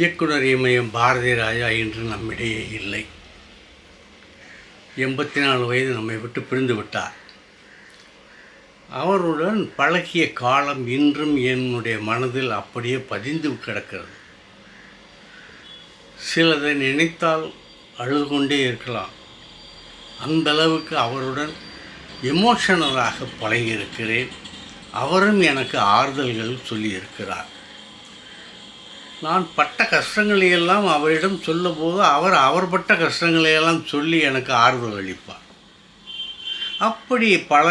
இயக்குனர் இமயம் பாரதி ராஜா இன்று நம்மிடையே இல்லை. 84 வயது நம்மை விட்டு பிரிந்து விட்டார். அவருடன் பழகிய காலம் இன்றும் என்னுடைய மனதில் அப்படியே பதிந்து கிடக்கிறது. சிலதை நினைத்தால் அழுது கொண்டே இருக்கலாம். அந்த அளவுக்கு அவருடன் எமோஷனலாக பழகியிருக்கிறேன். அவரும் எனக்கு ஆறுதல்கள் சொல்லியிருக்கிறார். நான் பட்ட கஷ்டங்களையெல்லாம் அவரிடம் சொல்லும்போது அவர் பட்ட கஷ்டங்களையெல்லாம் சொல்லி எனக்கு ஆறுதல் அளிப்பார். அப்படி பல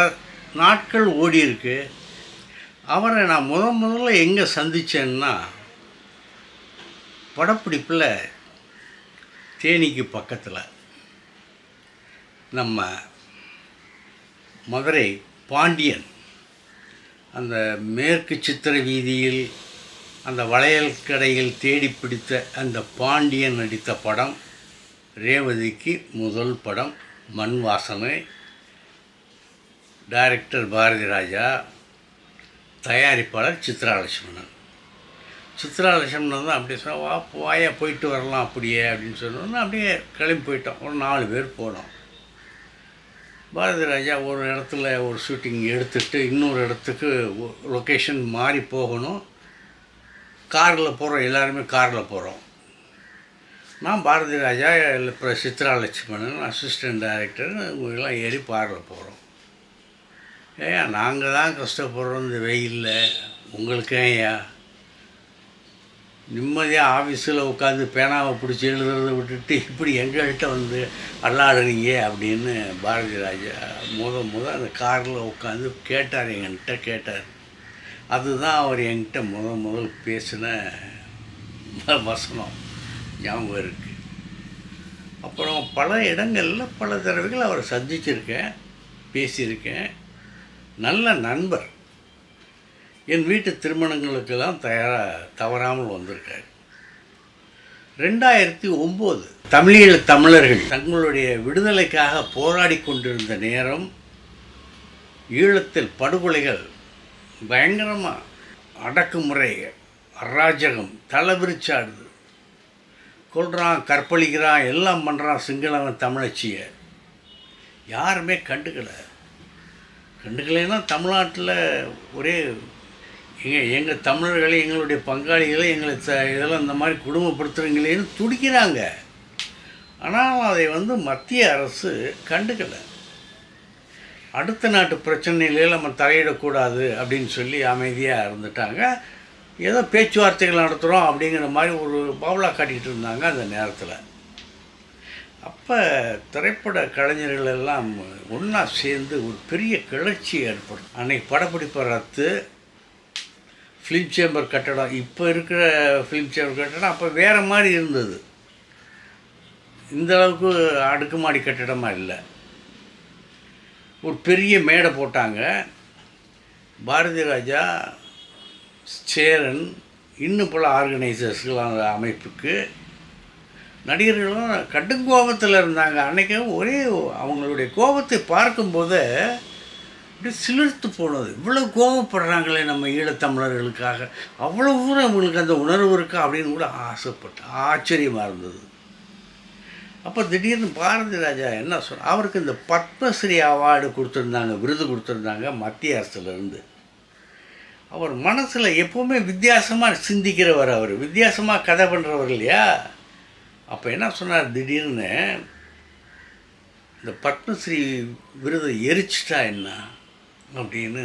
நாட்கள் ஓடியிருக்கு. அவரை நான் முதல்ல எங்கே சந்தித்தேன்னா, படப்பிடிப்பில் தேனிக்கு பக்கத்தில் நம்ம மதுரை பாண்டியன், அந்த மேற்கு சித்திர வீதியில் அந்த வளையல் கடையில் தேடி பிடித்த அந்த பாண்டியன் நடித்த படம் ரேவதிக்கு முதல் படம். மண் வாசனை. டைரக்டர் பாரதி ராஜா, தயாரிப்பாளர் சித்ராலட்சுமணன். சித்ராலட்சுமணன் தான் அப்படியே சொன்னால் வாயா போயிட்டு வரலாம் அப்படியே அப்படின்னு சொன்னோன்னா அப்படியே கிளம்பி போயிட்டோம். ஒரு 4 பேர் போனோம். பாரதி ராஜா ஒரு இடத்துல ஒரு ஷூட்டிங் எடுத்துகிட்டு இன்னொரு இடத்துக்கு லொக்கேஷன் மாறி போகணும். காரில் போகிறோம், எல்லாருமே காரில் போகிறோம். நான் பாரதி ராஜா, அப்புறம் சித்ராலட்சுமணன், அசிஸ்டன்ட் டைரக்டர், இவங்கெல்லாம் ஏறி காரில் போகிறோம். நாங்கள் தான் கஷ்டப்படுறோம் இந்த வெயிலில், உங்களுக்கு ஏன்யா நிம்மதியாக ஆஃபீஸில் உட்காந்து பேனாவை பிடிச்சி எழுதுறதை விட்டுட்டு இப்படி எங்கள்கிட்ட வந்து அல்லாடுறீங்க அப்படின்னு பாரதி ராஜா அந்த காரில் உட்காந்து கேட்டார், என்கிட்ட கேட்டார். அதுதான் அவர் என்கிட்ட முதல் பேசின வசனம் ஞாபகம் இருக்குது. அப்புறம் பல இடங்களில் பல தடவைகள் அவரை சந்திச்சிருக்கேன், பேசியிருக்கேன். நல்ல நண்பர். என் வீட்டு திருமணங்களுக்கெல்லாம் தவறாமல் வந்திருக்கார். 2009 தமிழீழ தமிழர்கள் தங்களுடைய விடுதலைக்காக போராடி கொண்டிருந்த நேரம், ஈழத்தில் படுகொலைகள் பயங்கரமாக, அடக்குமுறை, அராஜகம் தலைவிரிச்சாடுது. கொல்றான், கற்பழிக்கிறான், எல்லாம் பண்ணுறான் சிங்களவன் தமிழச்சியை. யாருமே கண்டுக்கலைன்னா தமிழ்நாட்டில் ஒரே எங்கள் தமிழர்களை, எங்களுடைய பங்காளிகளை, எங்களை இதெல்லாம் இந்த மாதிரி குடும்பப்படுத்துகிறீங்களேன்னு துடிக்கிறாங்க. ஆனால் அதை மத்திய அரசு கண்டுக்கலை. அடுத்த நாட்டு பிரச்சனையிலே நம்ம தலையிடக்கூடாது அப்படின்னு சொல்லி அமைதியாக இருந்துட்டாங்க. ஏதோ பேச்சுவார்த்தைகள் நடத்துகிறோம் அப்படிங்கிற மாதிரி ஒரு பாவலா காட்டிகிட்டு இருந்தாங்க அந்த நேரத்தில். அப்போ திரைப்பட கலைஞர்கள் எல்லாம் ஒன்றா சேர்ந்து ஒரு பெரிய கிளர்ச்சி ஏற்படும். அன்றைக்கி படப்பிடிப்பை ரத்து. ஃபிலிம் சேம்பர் கட்டடம், இப்போ இருக்கிற ஃபிலிம் சேம்பர் கட்டடம் அப்போ வேறு மாதிரி இருந்தது. இந்தளவுக்கு அடுக்குமாடி கட்டடமாக இல்லை. ஒரு பெரிய மேடை போட்டாங்க. பாரதி ராஜா, சேரன், இன்னும் பல ஆர்கனைசர்ஸ்கள் அந்த அமைப்புக்கு, நடிகர்களும் கடுங்கோபத்தில் இருந்தாங்க. அன்றைக்கி ஒரே அவங்களுடைய கோபத்தை பார்க்கும்போது அப்படியே சிலிர்த்து போனது. இவ்வளோ கோபப்படுறாங்களே நம்ம ஈழத்தமிழர்களுக்காக, அவ்வளோ தூரம் அவங்களுக்கு அந்த உணர்வு இருக்கா அப்படின்னு கூட ஆசைப்பட்டு ஆச்சரியமாக இருந்தது. அப்போ திடீர்னு பாரதி ராஜா என்ன சொன்னார், அவருக்கு இந்த பத்மஸ்ரீ அவார்டு கொடுத்துருந்தாங்க, விருது கொடுத்துருந்தாங்க மத்திய அரசுலேருந்து. அவர் மனசில் எப்போவுமே வித்தியாசமாக சிந்திக்கிறவர், அவர் வித்தியாசமாக கதை பண்ணுறவர் இல்லையா. அப்போ என்ன சொன்னார், திடீர்னு இந்த பத்மஸ்ரீ விருதை எரிச்சிட்டா என்ன அப்படின்னு,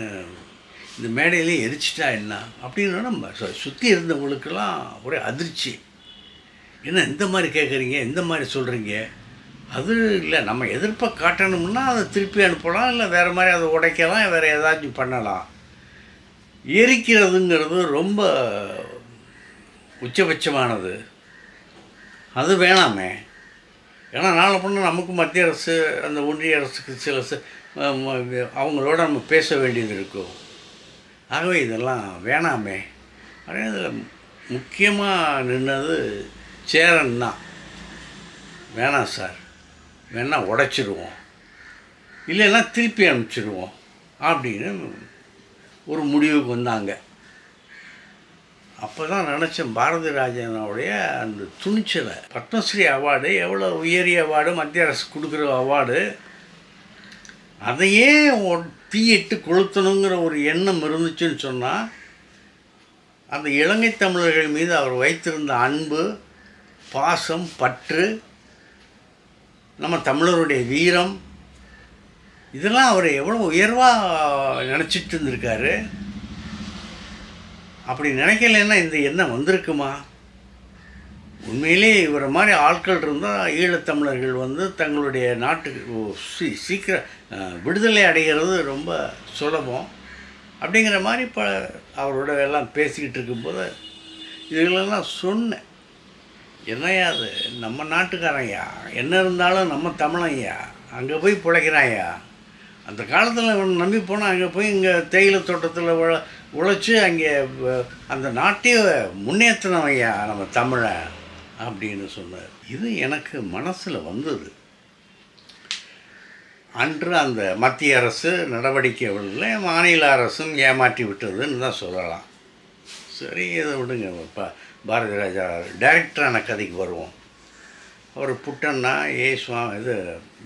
இந்த மேடையிலே எரிச்சிட்டா என்ன அப்படின்னு நம்ம சுற்றி இருந்தவங்களுக்கெல்லாம் ஒரே அதிர்ச்சி. என்ன இந்த மாதிரி கேட்குறீங்க, இந்த மாதிரி சொல்கிறீங்க? அது இல்லை, நம்ம எதிர்ப்பை காட்டணும்னா அதை திருப்பி அனுப்பலாம், இல்லை வேறு மாதிரி அதை உடைக்கலாம், வேறு ஏதாச்சும் பண்ணலாம். எரிக்கிறதுங்கிறது ரொம்ப உச்சபட்சமானது, அது வேணாமே. ஏன்னா நாளை பண்ண நமக்கு மத்திய அரசு, அந்த ஒன்றிய அரசுக்கு சில அவங்களோட நம்ம பேச வேண்டியது இருக்கும். ஆகவே இதெல்லாம் வேணாமே. அதே இதில் முக்கியமாக நின்னது சேரன் தான். வேணாம் சார், வேணால் உடைச்சிடுவோம், இல்லைன்னா திருப்பி அனுப்பிச்சிடுவோம் அப்படின்னு ஒரு முடிவுக்கு வந்தாங்க. அப்போ தான் நினச்சேன் பாரதி ராஜனுடைய அந்த துணிச்சலை. பத்மஸ்ரீ அவார்டு எவ்வளோ உயரிய அவார்டு, மத்திய அரசு கொடுக்குற அவார்டு, அதையே தீயிட்டு கொளுத்தணுங்கிற ஒரு எண்ணம் இருந்துச்சுன்னு சொன்னால், அந்த இலங்கை தமிழர்கள் மீது அவர் வைத்திருந்த அன்பு, பாசம், பற்று, நம்ம தமிழருடைய வீரம், இதெல்லாம் அவர் எவ்வளோ உயர்வாக நினச்சிட்டு இருந்திருக்காரு. அப்படி நினைக்கலைன்னா இந்த எண்ணம் வந்திருக்குமா? உண்மையிலே இவரை மாதிரி ஆட்கள் இருந்தால் ஈழத்தமிழர்கள் வந்து தங்களுடைய நாட்டுக்கு சீக்கிரம் விடுதலை அடைகிறது ரொம்ப சுலபம். அப்படிங்கிற மாதிரி இப்போ அவரோட எல்லாம் பேசிக்கிட்டு இருக்கும்போது இதுகளெல்லாம் சொன்னேன். என்னையா அது நம்ம நாட்டுக்காரையா, என்ன இருந்தாலும் நம்ம தமிழையா, அங்கே போய் பிழைக்கிறாயா. அந்த காலத்தில் இவன் நம்பி போனால் அங்கே போய் இங்கே தேயிலை தோட்டத்தில் உழைச்சி அங்கே அந்த நாட்டையே முன்னேற்றினவையா நம்ம தமிழை அப்படின்னு சொன்னார். இது எனக்கு மனசில் வந்தது. அன்று அந்த மத்திய அரசு நடவடிக்கைகளில் மாநில அரசும் ஏமாற்றி விட்டதுன்னு தான் சொல்லலாம். சரி, இதை விடுங்க. இப்போ பாரதி ராஜா டைரக்டரான கதைக்கு வருவோம். அவர் புட்டண்ணா, இது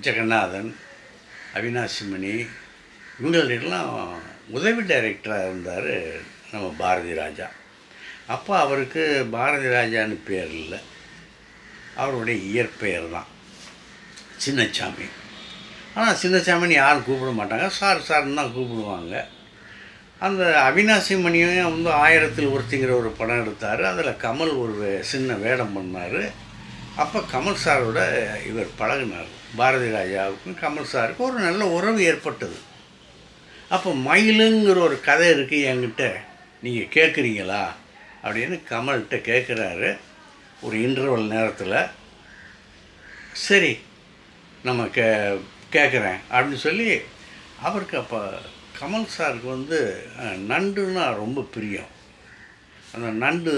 ஜெகநாதன், அவினாசிமணி, இவங்களெல்லாம் உதவி டைரக்டராக இருந்தார் நம்ம பாரதி ராஜா. அப்போ அவருக்கு பாரதி ராஜான்னு பேர் இல்லை, அவருடைய இயற்பெயர் தான் சின்னசாமி. ஆனால் சின்னசாமின்னு யாரும் கூப்பிட மாட்டாங்க, சார் சார்ன்னு தான் கூப்பிடுவாங்க. அந்த அவினாசி மணியும் வந்து 1000ல் ஒருத்திங்கிற ஒரு படம் எடுத்தார். அதில் கமல் ஒரு சின்ன வேடம் பண்ணார். அப்போ கமல் சாரோட இவர் பழகினார். பாரதி ராஜாவுக்கும் கமல் சாருக்கும் ஒரு நல்ல உறவு ஏற்பட்டது. அப்போ மயிலுங்கிற ஒரு கதை இருக்குது என்கிட்ட, நீங்கள் கேட்குறீங்களா அப்படின்னு கமல்கிட்ட கேட்குறாரு ஒரு இன்டர்வல் நேரத்தில். சரி நம்ம கேட்குறேன் அப்படின்னு சொல்லி அவருக்கு அப்போ கமல் சாருக்கு வந்து நண்டுன்னா ரொம்ப பிரியம். அந்த நண்டு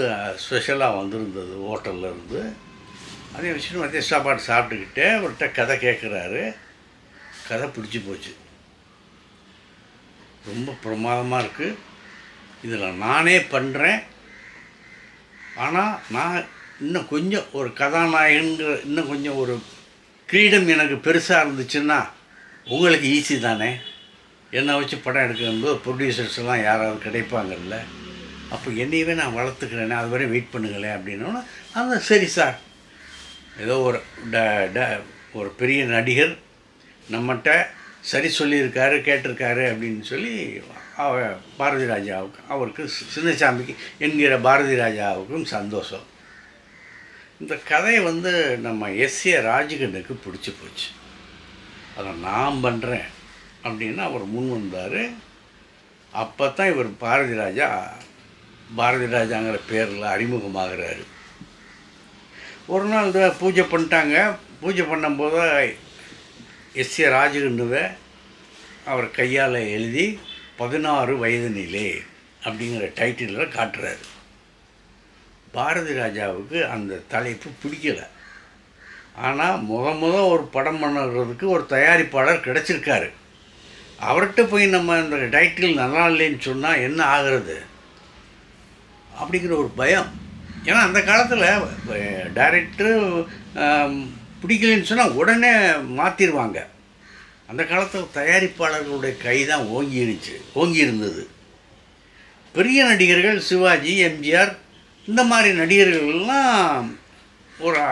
ஸ்பெஷலாக வந்திருந்தது ஹோட்டலில் இருந்து. அதே வச்சுட்டு மத்திய சாப்பாடு சாப்பிட்டுக்கிட்டே அவர்கிட்ட கதை கேட்குறாரு. கதை பிடிச்சி போச்சு, ரொம்ப பிரமாதமாக இருக்குது, இதில் நானே பண்ணுறேன், ஆனால் நான் இன்னும் கொஞ்சம் ஒரு கதாநாயகங்கிற இன்னும் கொஞ்சம் ஒரு கிரீடம் எனக்கு பெருசாக இருந்துச்சுன்னா உங்களுக்கு ஈஸி தானே, என்னை வச்சு படம் எடுக்கும்போது ப்ரொடியூசர்ஸ் எல்லாம் யாராவது கிடைப்பாங்கல்ல, அப்போ என்னையவே நான் வளர்த்துக்கிறேனே, அது வரை வெயிட் பண்ணுங்களேன் அப்படின்னோன்னா, அந்த சரி சார், ஏதோ ஒரு பெரிய நடிகர் நம்மகிட்ட சரி சொல்லியிருக்காரு, கேட்டிருக்காரு அப்படின்னு சொல்லி பாரதி ராஜாவுக்கு, அவருக்கு சின்னசாமிக்கு என்கிற பாரதி ராஜாவுக்கும் சந்தோஷம். இந்த கதையை வந்து நம்ம எஸ்.ஏ. ராஜகண்ணுக்கு பிடிச்சி போச்சு. அதை நான் பண்ணுறேன் அப்படின்னு அவர் முன் வந்தார். அப்போ தான் இவர் பாரதி ராஜாங்கிற பேரில் அறிமுகமாகிறாரு. ஒரு நாள் பூஜை பண்ணிட்டாங்க. பூஜை பண்ணும்போது எஸ்.ஏ. ராஜகண்ணுவை அவர் கையால் எழுதி 16 வயதினிலே அப்படிங்கிற டைட்டிலில் காட்டுறாரு. பாரதி ராஜாவுக்கு அந்த தலைப்பு பிடிக்கலை. ஆனால் முத ஒரு படம் பண்ணுறதுக்கு ஒரு தயாரிப்பாளர் கிடச்சிருக்காரு. அவர்கிட்ட போய் நம்ம இந்த டைட்டில் நல்லா இல்லைன்னு சொன்னால் என்ன ஆகிறது அப்படிங்கிற ஒரு பயம். ஏன்னா அந்த காலத்தில் டைரக்டரு பிடிக்கலன்னு சொன்னால் உடனே மாற்றிடுவாங்க. அந்த காலத்தில் தயாரிப்பாளர்களுடைய கை தான் ஓங்கி இருந்தது. பெரிய நடிகர்கள் சிவாஜி, எம்ஜிஆர், இந்த மாதிரி நடிகர்கள்லாம் ஒரு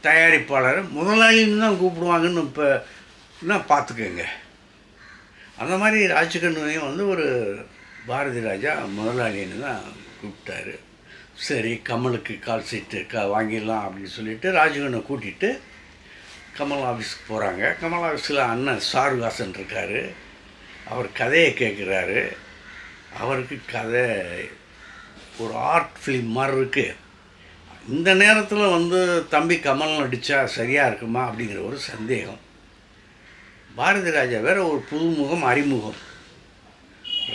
தயாரிப்பாளர் முதலாளின்னு தான் கூப்பிடுவாங்கன்னு இப்போ பார்த்துக்கோங்க. அந்த மாதிரி ராஜகண்ணுவையும் வந்து ஒரு பாரதி ராஜா முதலாளின்னு தான் கூப்பிட்டாரு. சரி, கமலுக்கு கால் சீட்டு வாங்கிடலாம் அப்படின்னு சொல்லிட்டு ராஜகண்ணை கூட்டிகிட்டு கமல் ஆஃபீஸுக்கு போகிறாங்க. கமல் ஆஃபீஸில் அண்ணன் சாருஹாசன் இருக்கார். அவர் கதையை கேட்குறாரு. அவருக்கு கதை ஒரு ஆர்ட் ஃபிலிம் மாதிரி இருக்குது. இந்த நேரத்தில் வந்து தம்பி கமல் நடித்தா சரியாக இருக்குமா அப்படிங்கிற ஒரு சந்தேகம். பாரதி ராஜா வேறு ஒரு புதுமுகம், அறிமுகம்.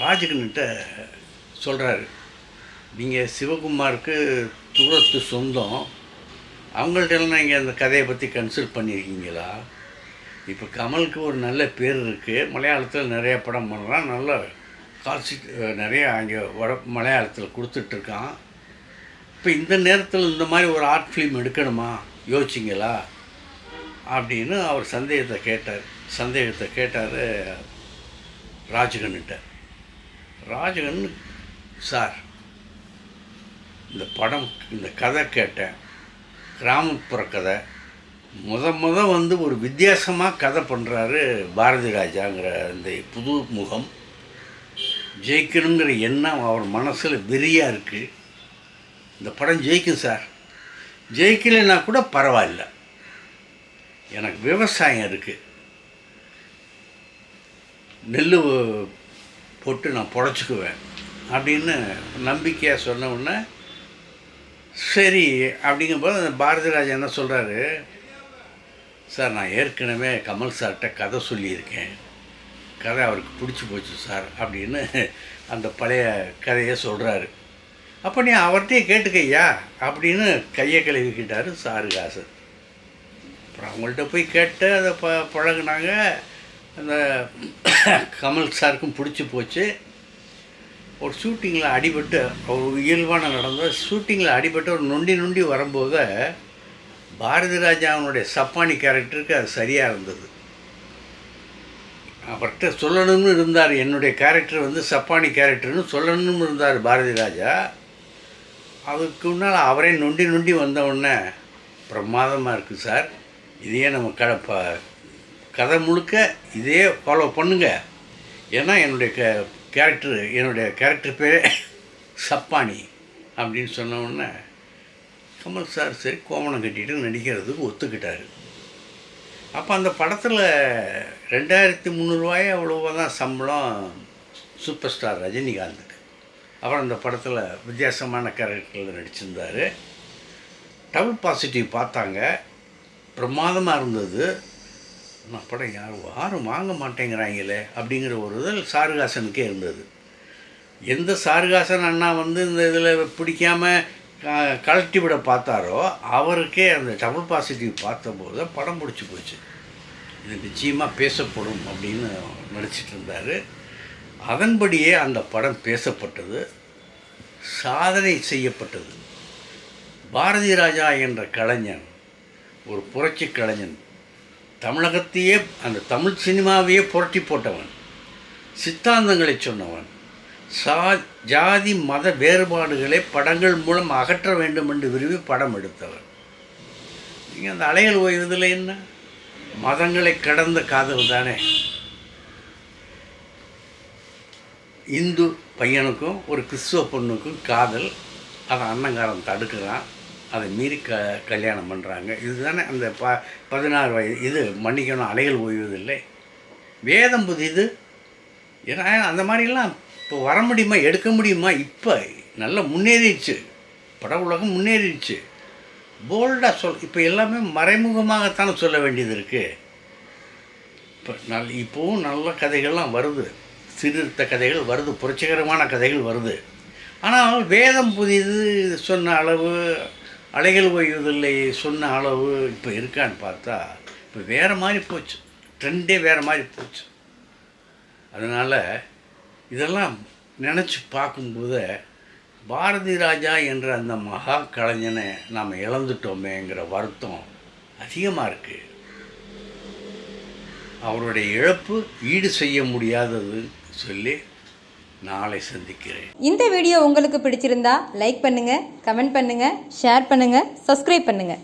ராஜகண்ணிட்ட சொல்கிறாரு, நீங்கள் சிவகுமாருக்கு தூரத்து சொந்தம், அவங்கள்ட்டெல்லாம் நீங்கள் அந்த கதையை பற்றி கன்சல்ட் பண்ணியிருக்கீங்களா? இப்போ கமலுக்கு ஒரு நல்ல பேர் இருக்குது, மலையாளத்தில் நிறைய படம் பண்ணுறான், நல்ல கால்ஷீட் நிறைய அங்கே மலையாளத்தில் கொடுத்துட்ருக்கான். இப்போ இந்த நேரத்தில் இந்த மாதிரி ஒரு ஆர்ட் ஃபிலிம் எடுக்கணுமா, யோசிச்சிங்களா அப்படின்னு அவர் சந்தேகத்தை கேட்டார் ராஜகன்கிட்ட. ராஜகன், சார் இந்த கதை கேட்டேன், கிராமப்புற கதை, முத ஒரு வித்தியாசமாக கதை பண்ணுறாரு பாரதி ராஜாங்கிற இந்த புது முகம். ஜெயிக்கணுங்கிற எண்ணம் அவர் மனசில் வெறியாக இருக்குது. இந்த படம் ஜெயிக்கும் சார், ஜெயிக்கலைன்னா கூட பரவாயில்ல, எனக்கு விவசாயம் இருக்குது, நெல் போட்டு நான் பொழைச்சிக்குவேன் அப்படின்னு நம்பிக்கையாக சொன்ன உடனே சரி அப்படிங்கும்போது அந்த பாரதி ராஜா என்ன சொல்கிறாரு, சார் நான் ஏற்கனவே கமல் சார்கிட்ட கதை சொல்லியிருக்கேன், கதை அவருக்கு பிடிச்சி போச்சு சார் அப்படின்னு அந்த பழைய கதையை சொல்கிறாரு. அப்போ நீ அவர்கிட்டயே கேட்டுக்கையா அப்படின்னு கையை கழுவிக்கிட்டார் சாருகாசன். அப்புறம் அவங்கள்ட்ட போய் கேட்டு அதை பழகுனாங்க. அந்த கமல் சாருக்கும் பிடிச்சி போச்சு. ஒரு ஷூட்டிங்கில் அடிபட்டு, ஒரு இயல்பான நடந்த ஷூட்டிங்கில் அடிபட்டு ஒரு நொண்டி வரும்போது பாரதி ராஜாவினுடைய சப்பானி கேரக்டருக்கு அது சரியாக இருந்தது. அவர்கிட்ட சொல்லணும்னு இருந்தார், என்னுடைய கேரக்டர் வந்து சப்பானி கேரக்டர்னு சொல்லணும்னு இருந்தார் பாரதி ராஜா. அதுக்கு முன்னால் அவரே நொண்டி வந்தவுடனே பிரமாதமாக இருக்குது சார், இதையே நம்ம கதை முழுக்க இதே ஃபாலோ பண்ணுங்க, ஏன்னா என்னுடைய கேரக்டர் பேரே சப்பானி அப்படின்னு சொன்னவுடனே கமல் சார் சரி கோமணம் கட்டிட்டு நடிக்கிறதுக்கு ஒத்துக்கிட்டார். அப்போ அந்த படத்தில் 2300 அவ்வளோவா தான் சம்பளம் சூப்பர் ஸ்டார் ரஜினிகாந்துக்கு. அப்புறம் அந்த படத்தில் வித்தியாசமான கேரக்டரில் நடிச்சிருந்தார். டபுள் பாசிட்டிவ் பார்த்தாங்க, பிரமாதமாக இருந்தது. நான் படம் யாரும் வாங்க மாட்டேங்கிறாங்களே அப்படிங்கிற ஒரு இதில் சாருகாசனுக்கே இருந்தது. எந்த சாருகாசன் அண்ணா வந்து இந்த இதில் பிடிக்காமல் கழட்டி விட பார்த்தாரோ அவருக்கே அந்த டபுள் பாசிட்டிவ் பார்த்தபோது படம் பிடிச்சி போச்சு. இது நிச்சயமாக பேசப்படும் அப்படின்னு நினச்சிட்டு இருந்தார். அதன்படியே அந்த படம் பேசப்பட்டது, சாதனை செய்யப்பட்டது. பாரதி ராஜா என்ற கலைஞன் ஒரு புரட்சி கலைஞன், தமிழகத்தையே அந்த தமிழ் சினிமாவையே புரட்டி போட்டவன், சித்தாந்தங்களை சொன்னவன், ஜாதி மத வேறுபாடுகளை படங்கள் மூலம் அகற்ற வேண்டும் என்று விரும்பி படம் எடுத்தவர். நீங்கள் அந்த அலைகள் ஓய்வதில் என்ன மதங்களை கடந்த காதல் தானே. இந்து பையனுக்கும் ஒரு கிறிஸ்துவ பொண்ணுக்கும் காதல், அதை அண்ணங்காரன் தடுக்கிறான், அதை மீறி கல்யாணம் பண்ணுறாங்க. இதுதானே அந்த 16 வயது இது மன்னிக்கணும், அலைகள் ஓய்வதில்லை. வேதம் புதிது. ஏன்னா அந்த மாதிரிலாம் இப்போ வர முடியுமா, எடுக்க முடியுமா? இப்போ நல்லா முன்னேறிடுச்சு, பட உலகம் முன்னேறிடுச்சு. போல்டாக இப்போ எல்லாமே மறைமுகமாகத்தானே சொல்ல வேண்டியது இருக்குது. இப்போவும் நல்ல கதைகள்லாம் வருது, சீர்திருத்த கதைகள் வருது, புரட்சிகரமான கதைகள் வருது. ஆனால் வேதம் புதிது சொன்ன அளவு, அலைகள் ஓய்வதில்லை சொன்ன அளவு இப்போ இருக்கான்னு பார்த்தா இப்போ வேறு மாதிரி போச்சு, ட்ரெண்டே வேறு மாதிரி போச்சு. அதனால் இதெல்லாம் நினச்சி பார்க்கும்போது பாரதி ராஜா என்ற அந்த மகா கலைஞனை நாம் இழந்துட்டோமேங்கிற வருத்தம் அதிகமாக இருக்குது. அவருடைய இழப்பு ஈடு செய்ய முடியாதது சொல்லி நாளை சந்திக்கிறேன். இந்த வீடியோ உங்களுக்கு பிடிச்சிருந்தா லைக் பண்ணுங்கள், கமெண்ட் பண்ணுங்கள், ஷேர் பண்ணுங்கள், சப்ஸ்கிரைப் பண்ணுங்கள்.